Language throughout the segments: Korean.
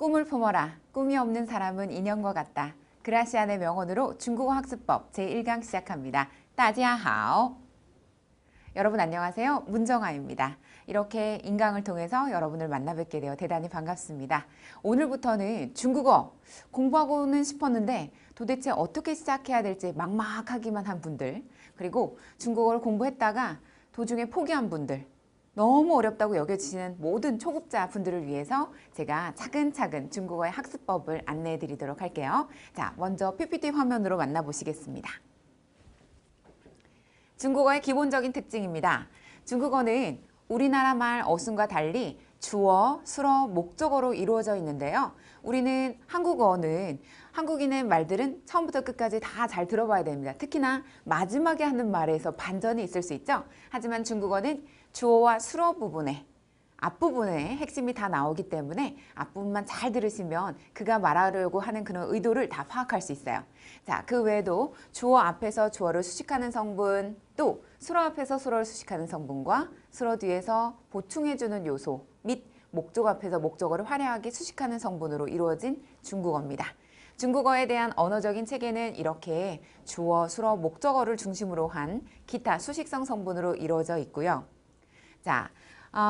꿈을 품어라. 꿈이 없는 사람은 인형과 같다. 그라시안의 명언으로 중국어 학습법 제1강 시작합니다. 大家好. 여러분 안녕하세요. 문정아입니다. 이렇게 인강을 통해서 여러분을 만나 뵙게 되어 대단히 반갑습니다. 오늘부터는 중국어 공부하고는 싶었는데 도대체 어떻게 시작해야 될지 막막하기만 한 분들, 그리고 중국어를 공부했다가 도중에 포기한 분들, 너무 어렵다고 여겨지시는 모든 초급자 분들을 위해서 제가 차근차근 중국어의 학습법을 안내해 드리도록 할게요. 자, 먼저 PPT 화면으로 만나보시겠습니다. 중국어의 기본적인 특징입니다. 중국어는 우리나라 말 어순과 달리 주어, 수어, 목적어로 이루어져 있는데요. 우리는 한국어는 한국인의 말들은 처음부터 끝까지 다 잘 들어봐야 됩니다. 특히나 마지막에 하는 말에서 반전이 있을 수 있죠. 하지만 중국어는 주어와 수어 부분에 앞부분에 핵심이 다 나오기 때문에 앞부분만 잘 들으시면 그가 말하려고 하는 그런 의도를 다 파악할 수 있어요. 자, 그 외에도 주어 앞에서 주어를 수식하는 성분, 또 수어 앞에서 수어를 수식하는 성분과 수어 뒤에서 보충해주는 요소 및 목적 앞에서 목적어를 화려하게 수식하는 성분으로 이루어진 중국어입니다. 중국어에 대한 언어적인 체계는 이렇게 주어, 수어, 목적어를 중심으로 한 기타 수식성 성분으로 이루어져 있고요. 자,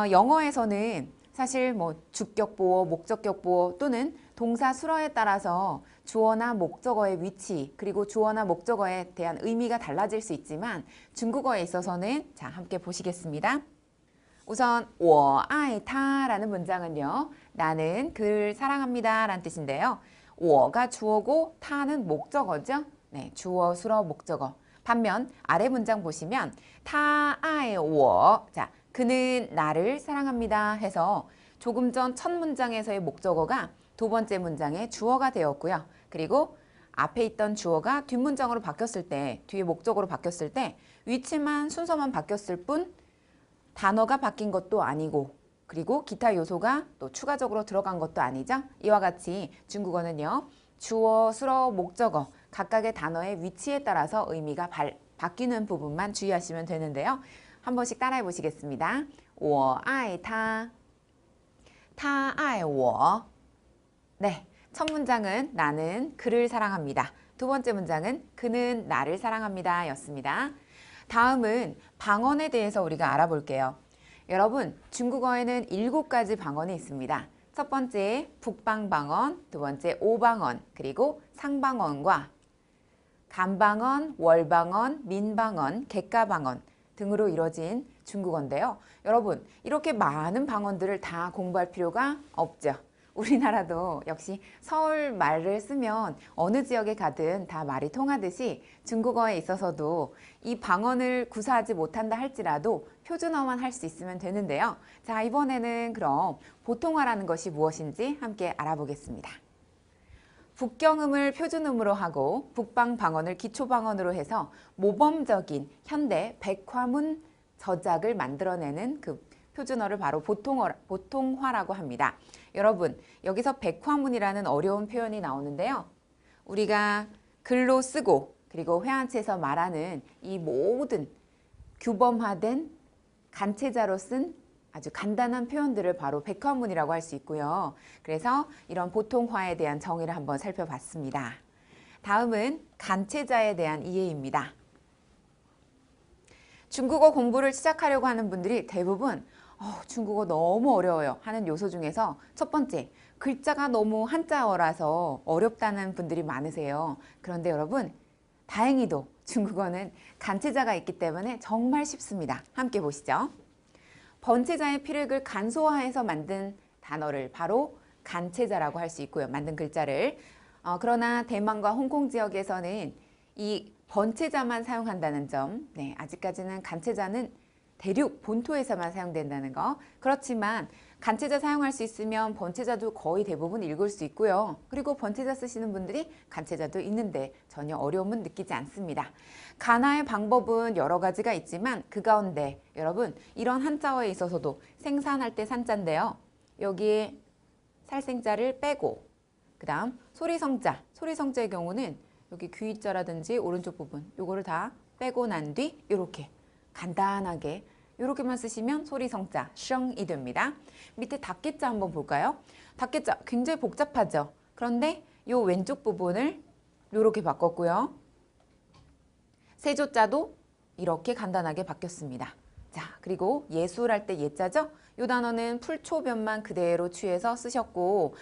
영어에서는 사실 주격 보어, 목적격 보어 또는 동사 수어에 따라서 주어나 목적어의 위치, 그리고 주어나 목적어에 대한 의미가 달라질 수 있지만 중국어에 있어서는 자, 함께 보시겠습니다. 우선 我爱他라는 문장은요, 나는 그를 사랑합니다 라는 뜻인데요. 我가 주어고 타는 목적어죠. 네, 주어, 수어, 목적어. 반면 아래 문장 보시면 他爱我, 자, 그는 나를 사랑합니다 해서 조금 전 첫 문장에서의 목적어가 두 번째 문장의 주어가 되었고요. 그리고 앞에 있던 주어가 뒷문장으로 바뀌었을 때, 뒤에 목적어로 바뀌었을 때 위치만 순서만 바뀌었을 뿐 단어가 바뀐 것도 아니고, 그리고 기타 요소가 또 추가적으로 들어간 것도 아니죠. 이와 같이 중국어는요, 주어, 수어, 목적어 각각의 단어의 위치에 따라서 의미가 바뀌는 부분만 주의하시면 되는데요. 한 번씩 따라해 보시겠습니다. 我爱他, 他爱我. 네, 첫 문장은 나는 그를 사랑합니다. 두 번째 문장은 그는 나를 사랑합니다 였습니다. 다음은 방언에 대해서 우리가 알아볼게요. 여러분, 중국어에는 7가지 방언이 있습니다. 첫 번째 북방방언, 두 번째 오방언, 그리고 상방언과 간방언, 월방언, 민방언, 객가방언 등으로 이루어진 중국어인데요. 여러분, 이렇게 많은 방언들을 다 공부할 필요가 없죠. 우리나라도 역시 서울 말을 쓰면 어느 지역에 가든 다 말이 통하듯이 중국어에 있어서도 이 방언을 구사하지 못한다 할지라도 표준어만 할 수 있으면 되는데요. 자, 이번에는 그럼 보통화라는 것이 무엇인지 함께 알아보겠습니다. 북경음을 표준음으로 하고 북방 방언을 기초방언으로 해서 모범적인 현대 백화문 저작을 만들어내는 그 표준어를 바로 보통화라고 합니다. 여러분, 여기서 백화문이라는 어려운 표현이 나오는데요. 우리가 글로 쓰고 그리고 회화체에서 말하는 이 모든 규범화된 간체자로 쓴 아주 간단한 표현들을 바로 백화문이라고 할 수 있고요. 그래서 이런 보통화에 대한 정의를 한번 살펴봤습니다. 다음은 간체자에 대한 이해입니다. 중국어 공부를 시작하려고 하는 분들이 대부분 중국어 너무 어려워요 하는 요소 중에서 첫 번째, 글자가 너무 한자어라서 어렵다는 분들이 많으세요. 그런데 여러분, 다행히도 중국어는 간체자가 있기 때문에 정말 쉽습니다. 함께 보시죠. 번체자의 필획을 간소화해서 만든 단어를 바로 간체자라고 할 수 있고요. 만든 글자를. 그러나 대만과 홍콩 지역에서는 이 번체자만 사용한다는 점, 네, 아직까지는 간체자는 대륙 본토에서만 사용된다는 거. 그렇지만 간체자 사용할 수 있으면 번체자도 거의 대부분 읽을 수 있고요. 그리고 번체자 쓰시는 분들이 간체자도 있는데 전혀 어려움은 느끼지 않습니다. 가나의 방법은 여러 가지가 있지만 그 가운데 여러분, 이런 한자어에 있어서도 생산할 때 산자인데요. 여기에 살생자를 빼고 그 다음 소리성자의 경우는 여기 귀자라든지 오른쪽 부분 요거를 다 빼고 난 뒤 이렇게 간단하게 이렇게만 쓰시면 소리 성자 셩이 됩니다. 밑에 닫기자 한번 볼까요? 닫기자 굉장히 복잡하죠. 그런데 이 왼쪽 부분을 이렇게 바꿨고요. 세조자도 이렇게 간단하게 바뀌었습니다. 자, 그리고 예술할 때 예자죠? 이 단어는 풀초변만 그대로 취해서 썼고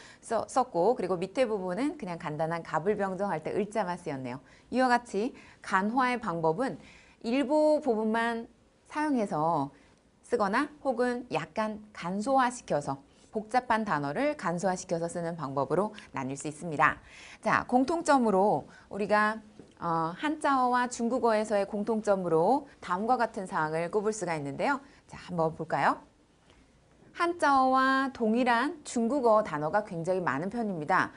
그리고 밑에 부분은 그냥 간단한 가불병정할 때 을자만 쓰였네요. 이와 같이 간화의 방법은 일부 부분만 사용해서 쓰거나 혹은 약간 간소화시켜서 복잡한 단어를 간소화시켜서 쓰는 방법으로 나뉠 수 있습니다. 자, 공통점으로 우리가 한자어와 중국어에서의 공통점으로 다음과 같은 사항을 꼽을 수가 있는데요. 자, 한번 볼까요? 한자어와 동일한 중국어 단어가 굉장히 많은 편입니다.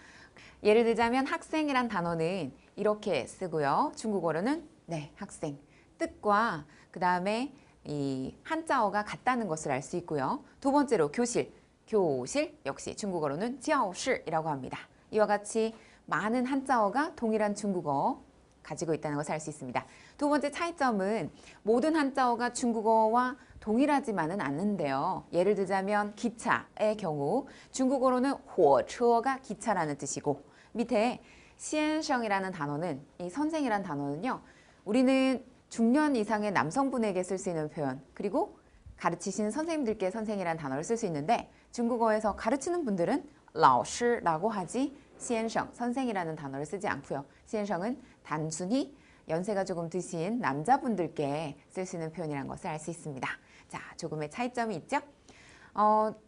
예를 들자면 학생이란 단어는 이렇게 쓰고요. 중국어로는 네, 학생. 뜻과 그 다음에 이 한자어가 같다는 것을 알 수 있고요. 두 번째로 교실. 교실 역시 중국어로는 지아오실이라고 합니다. 이와 같이 많은 한자어가 동일한 중국어 가지고 있다는 것을 알 수 있습니다. 두 번째 차이점은 모든 한자어가 중국어와 동일하지만은 않는데요. 예를 들자면 기차의 경우 중국어로는 火车가 기차라는 뜻이고 밑에 先生이라는 단어는 이 선생이라는 단어는요. 우리는 중년 이상의 남성분에게 쓸 수 있는 표현 그리고 가르치시는 선생님들께 선생이라는 단어를 쓸 수 있는데 중국어에서 가르치는 분들은 老师라고 하지 先生, 선생이라는 단어를 쓰지 않고요. 先生은 단순히 연세가 조금 드신 남자분들께 쓸 수 있는 표현이라는 것을 알 수 있습니다. 자, 조금의 차이점이 있죠?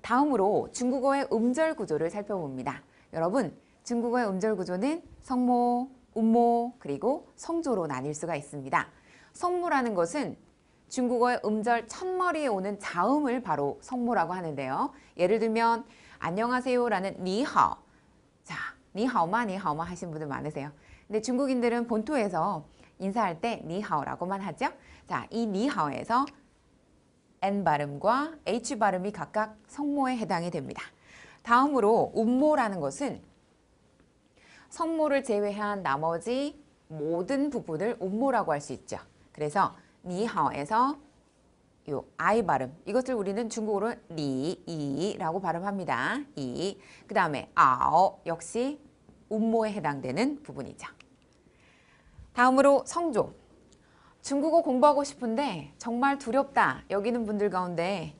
다음으로 중국어의 음절 구조를 살펴봅니다. 여러분, 중국어의 음절 구조는 성모, 음모, 그리고 성조로 나뉠 수가 있습니다. 성모라는 것은 중국어의 음절 첫머리에 오는 자음을 바로 성모라고 하는데요. 예를 들면 안녕하세요라는 니하오. 자, 니하오마 니하오마 하신 분들 많으세요. 근데 중국인들은 본토에서 인사할 때 니하오라고만 하죠. 자, 이 니하오에서 N 발음과 H 발음이 각각 성모에 해당이 됩니다. 다음으로 음모라는 것은 성모를 제외한 나머지 모든 부분을 음모라고 할 수 있죠. 그래서 니하오에서 요 I 발음, 이것을 우리는 중국어로 리이라고 발음합니다. 이. 그 다음에 아오 역시 음모에 해당되는 부분이죠. 다음으로 성조. 중국어 공부하고 싶은데 정말 두렵다 여기는 분들 가운데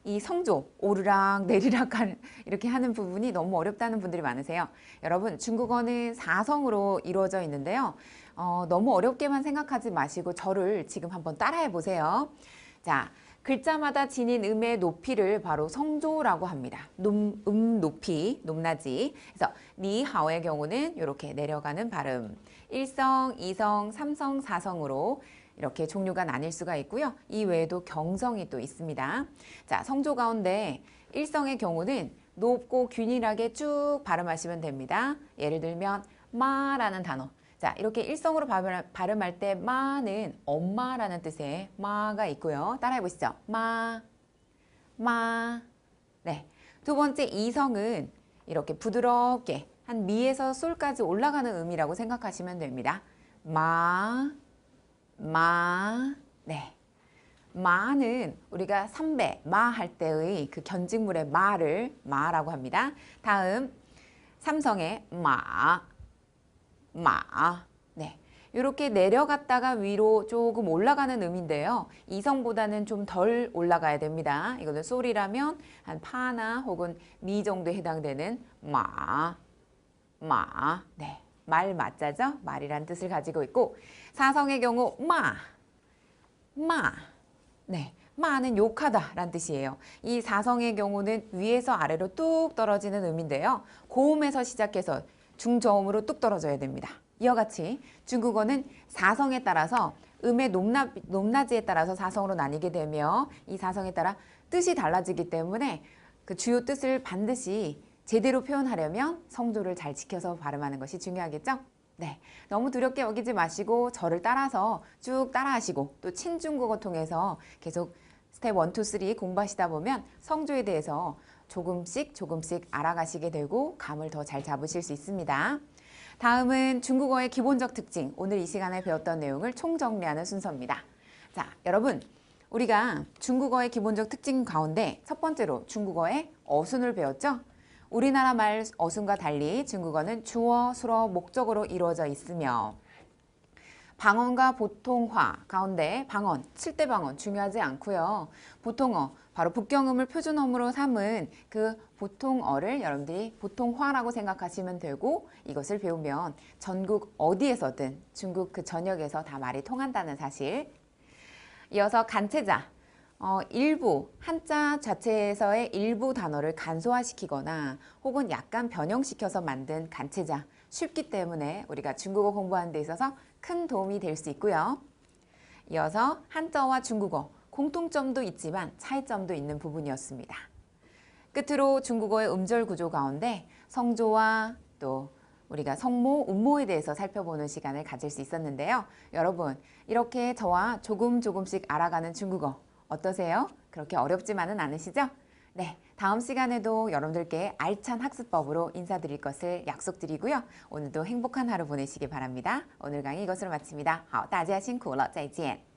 이 성조, 오르락 내리락 이렇게 하는 부분이 너무 어렵다는 분들이 많으세요. 여러분, 중국어는 4성으로 이루어져 있는데요. 너무 어렵게만 생각하지 마시고 저를 지금 한번 따라해 보세요. 자, 글자마다 지닌 음의 높이를 바로 성조라고 합니다. 높이, 높낮이. 그래서 니하오의 경우는 이렇게 내려가는 발음. 1성, 2성, 3성, 4성으로 이렇게 종류가 나뉠 수가 있고요. 이 외에도 경성이 또 있습니다. 자, 성조 가운데 1성의 경우는 높고 균일하게 쭉 발음하시면 됩니다. 예를 들면 마라는 단어. 자, 이렇게 일성으로 발음할 때 마는 엄마라는 뜻의 마가 있고요. 따라해 보시죠. 마, 마. 네. 두 번째 이성은 이렇게 부드럽게 한 미에서 솔까지 올라가는 음이라고 생각하시면 됩니다. 마, 마. 네. 마는 우리가 삼배, 마 할 때의 그 견직물의 마를 마라고 합니다. 다음 삼성의 마. 네. 이렇게 내려갔다가 위로 조금 올라가는 음인데요. 이성보다는 좀 덜 올라가야 됩니다. 이거는 솔이라면 한 파나 혹은 미 정도에 해당되는 마. 네. 말 맞자죠? 말이란 뜻을 가지고 있고 사성의 경우 마. 네. 마는 욕하다 라는 뜻이에요. 이 사성의 경우는 위에서 아래로 뚝 떨어지는 음인데요. 고음에서 시작해서 중저음으로 뚝 떨어져야 됩니다. 이와 같이 중국어는 사성에 따라서 음의 높낮이에 따라서 사성으로 나뉘게 되며 이 사성에 따라 뜻이 달라지기 때문에 그 주요 뜻을 반드시 제대로 표현하려면 성조를 잘 지켜서 발음하는 것이 중요하겠죠? 네, 너무 두렵게 여기지 마시고 저를 따라서 쭉 따라하시고 또 친중국어 통해서 계속 스텝 1, 2, 3 공부하시다 보면 성조에 대해서 조금씩 알아가시게 되고 감을 더 잘 잡으실 수 있습니다. 다음은 중국어의 기본적 특징, 오늘 이 시간에 배웠던 내용을 총정리하는 순서입니다. 자, 여러분, 우리가 중국어의 기본적 특징 가운데 첫 번째로 중국어의 어순을 배웠죠. 우리나라 말 어순과 달리 중국어는 주어, 수어, 목적어로 이루어져 있으며 방언과 보통화 가운데 방언, 7대 방언 중요하지 않고요. 보통어, 바로 북경음을 표준어로 삼은 그 보통어를 여러분들이 보통화라고 생각하시면 되고 이것을 배우면 전국 어디에서든 중국 그 전역에서 다 말이 통한다는 사실. 이어서 간체자, 일부 한자 자체에서의 일부 단어를 간소화시키거나 혹은 약간 변형시켜서 만든 간체자 쉽기 때문에 우리가 중국어 공부하는 데 있어서 큰 도움이 될 수 있고요. 이어서 한자와 중국어 공통점도 있지만 차이점도 있는 부분이었습니다. 끝으로 중국어의 음절 구조 가운데 성조와 또 우리가 성모, 음모에 대해서 살펴보는 시간을 가질 수 있었는데요. 여러분, 이렇게 저와 조금씩 알아가는 중국어 어떠세요? 그렇게 어렵지만은 않으시죠? 네, 다음 시간에도 여러분들께 알찬 학습법으로 인사드릴 것을 약속드리고요. 오늘도 행복한 하루 보내시기 바랍니다. 오늘 강의 이것으로 마칩니다. 好，大家辛苦了，再见。